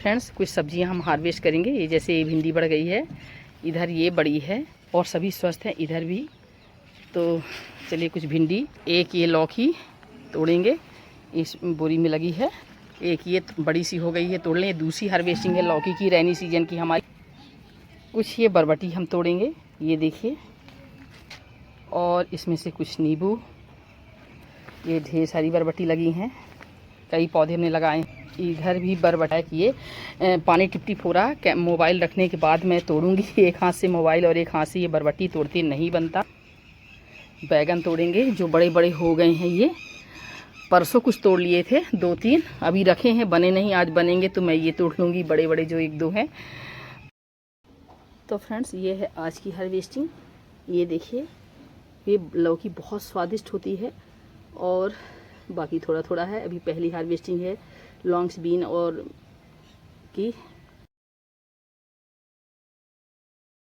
Friends कुछ सब्जियां हम हार्वेस्ट करेंगे। ये जैसे ये भिंडी बढ़ गई है, इधर ये बड़ी है और सभी स्वस्थ हैं इधर भी। तो चलिए कुछ भिंडी, एक ये लौकी तोड़ेंगे, इस बोरी में लगी है। एक ये बड़ी सी हो गई है, तोड़ लें। दूसरी हार्वेस्टिंग है लौकी की, रैनी सीजन की हमारी। कुछ ये बरबटी हम तोड़ेंगे, ये देखिए। और इसमें से कुछ नींबू, ये ढेर सारी बरबटी लगी हैं, कई पौधे हमने लगाए। इधर भी बरबटा किए, पानी टिप टिप हो रहा। मोबाइल रखने के बाद मैं तोड़ूंगी। एक हाथ से मोबाइल और एक हाथ से ये बरबटी तोड़ते नहीं बनता। बैगन तोड़ेंगे जो बड़े बड़े हो गए हैं। ये परसों कुछ तोड़ लिए थे, 2-3 अभी रखे हैं, बने नहीं। आज बनेंगे तो मैं ये तोड़ लूँगी, बड़े बड़े जो 1-2 हैं। तो फ्रेंड्स ये है आज की हार्वेस्टिंग। ये देखिए, ये लौकी बहुत स्वादिष्ट होती है और बाकी थोड़ा थोड़ा है। अभी पहली हार्वेस्टिंग है लॉन्ग्स बीन और की।